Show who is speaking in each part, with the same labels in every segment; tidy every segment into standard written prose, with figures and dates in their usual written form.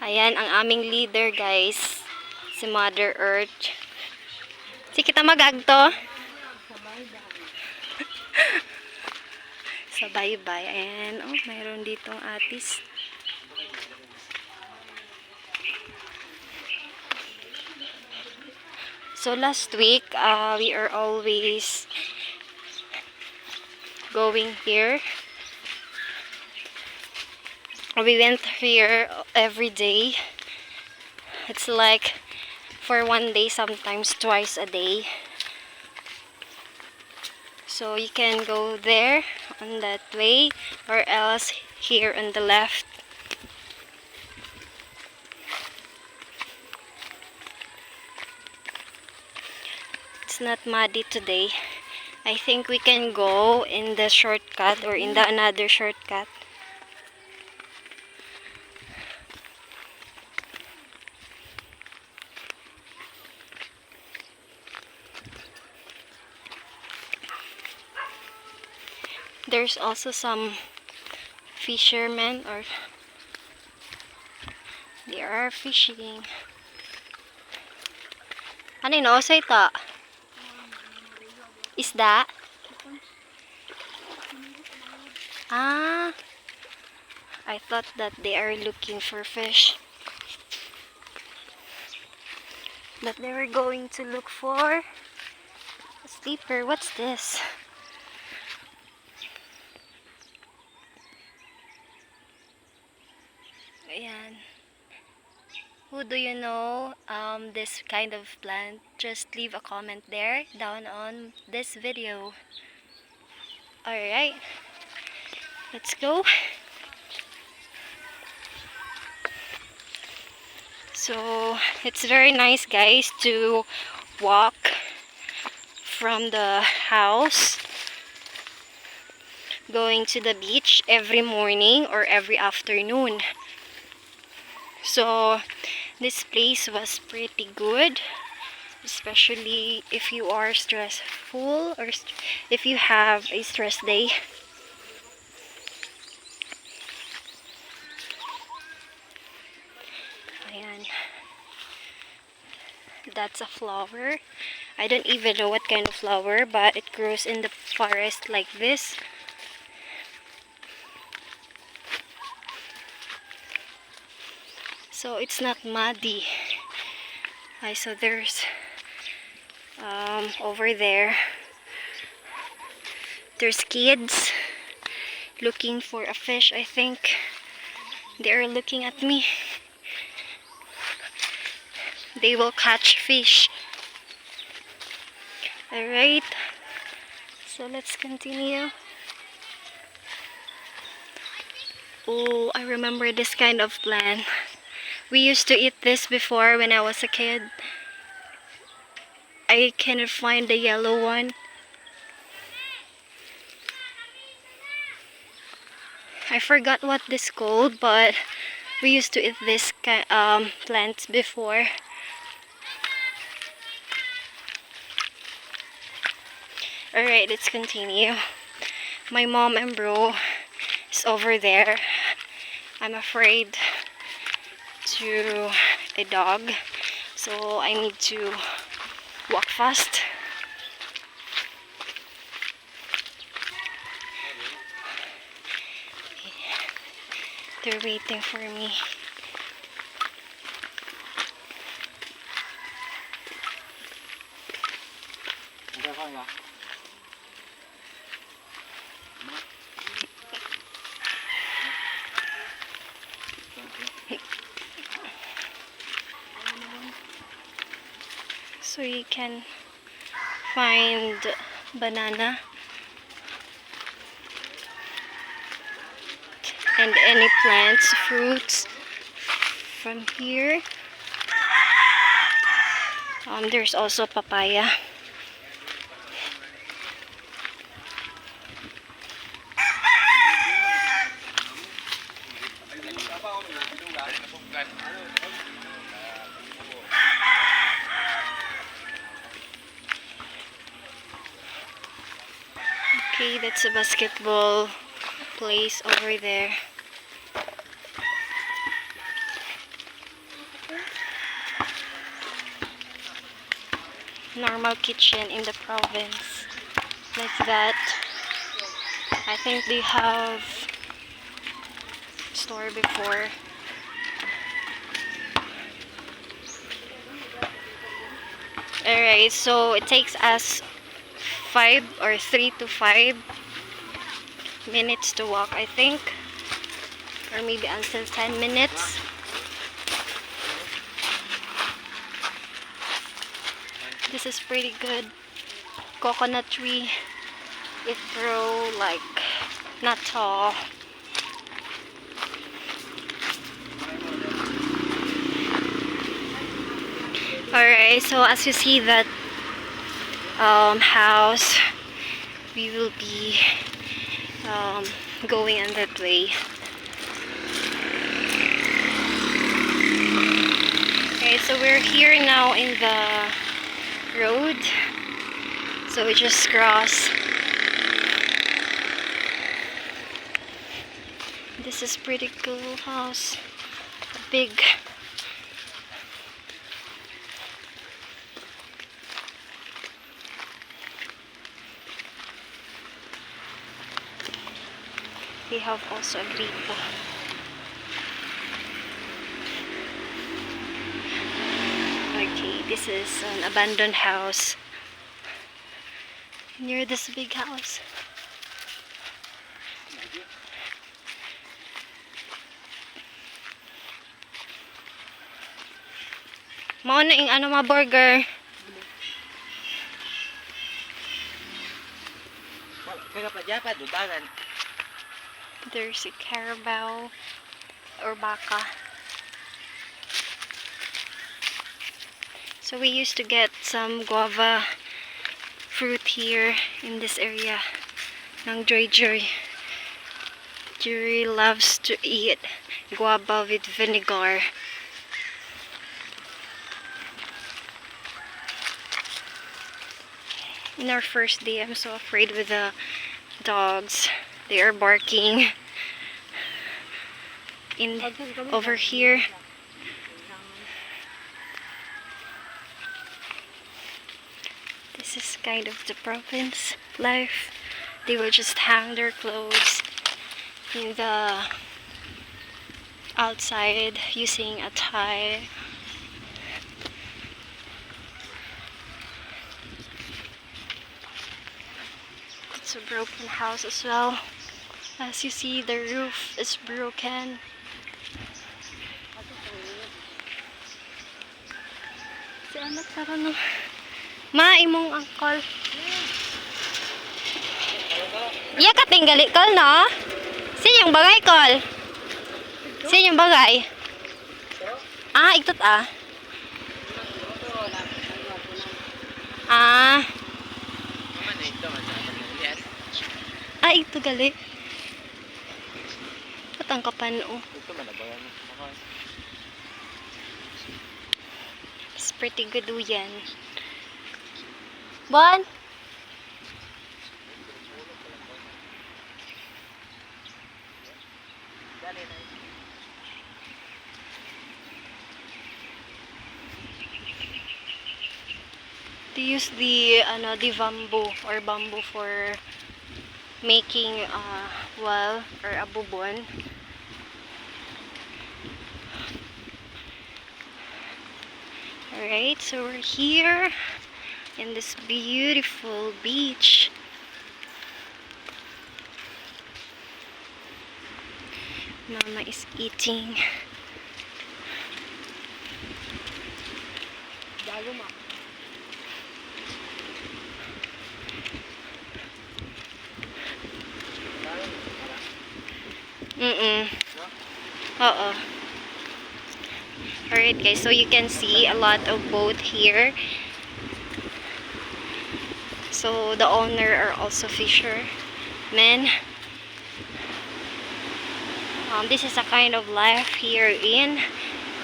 Speaker 1: Ayan, ang aming leader, guys. Si Mother Earth. Si kita magagto. Sa bye-bye. Ayan, oh, mayroon ditong atis. So, last week, we are always going here. We went here every day. It's like for one day, sometimes twice a day. So you can go there on that way or else here on the left. It's not muddy today. I think we can go in the shortcut or in the another shortcut. There's also some fishermen or they are fishing. Ano yun? Sa ito? Isda? Ah, I thought that they are looking for fish. But they were going to look for a sleeper. What's this? Ayan. Who do you know this kind of plant? Just leave a comment there down on this video. Alright. Let's go. So, it's very nice, guys, to walk from the house going to the beach every morning or every afternoon. So, this place was pretty good, especially if you are stressful or if you have a stress day. Ayan. That's a flower. I don't even know what kind of flower, but it grows in the forest like this. So it's not muddy. So there's over there, there's kids looking for a fish. I think they are looking at me. They will catch fish. Alright, so let's continue. Oh, I remember this kind of plant. We used to eat this before when I was a kid. I cannot find the yellow one. I forgot what this called, but we used to eat this plants before. Alright, let's continue. My mom and bro is over there. I'm afraid to a dog, so I need to walk fast. They're waiting for me. So you can find banana and any plants, fruits from here. There's also papaya. Okay, that's a basketball place over there. normal kitchen in the province. Like that. I think they have store before. Alright, so it takes us 3 to 5 minutes to walk, I think. Or maybe until 10 minutes. This is pretty good. Coconut tree. It grow like not tall. Alright, so as you see that house, we will be going on that way. Okay, so we're here now in the road. So we just cross. This is pretty cool house. Big. We have also a gripo. Okay, this is an abandoned house near this big house. Mao na ing ano mga burger. There's a carabao or baka. So we used to get some guava fruit here in this area. Ng Joy Joy. Joy loves to eat guava with vinegar. In our first day, I'm so afraid with the dogs. They are barking over here. This is kind of the province life. They will just hang their clothes in the outside using a tie. It's a broken house as well. As you see, the roof is broken. Si anak tara no. Ma, imong angkol. Iya ka tinggali kol no? Sinyong bagay kol? Sinyong bagay? Ah, iktot ah. Ah. Ah, ito gali. Patang kapano. It's pretty good yan. Bon? They use the bamboo for making wall or abubon. Alright, so we're here in this beautiful beach. Mama is eating. Oo. Alright guys, so you can see a lot of boat here. So the owner are also fishermen. This is a kind of life here in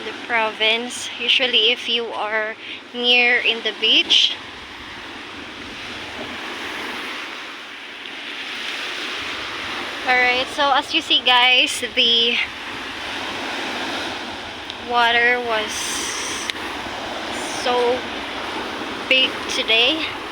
Speaker 1: the province. Usually if you are near in the beach, alright, so as you see guys, the water was so today.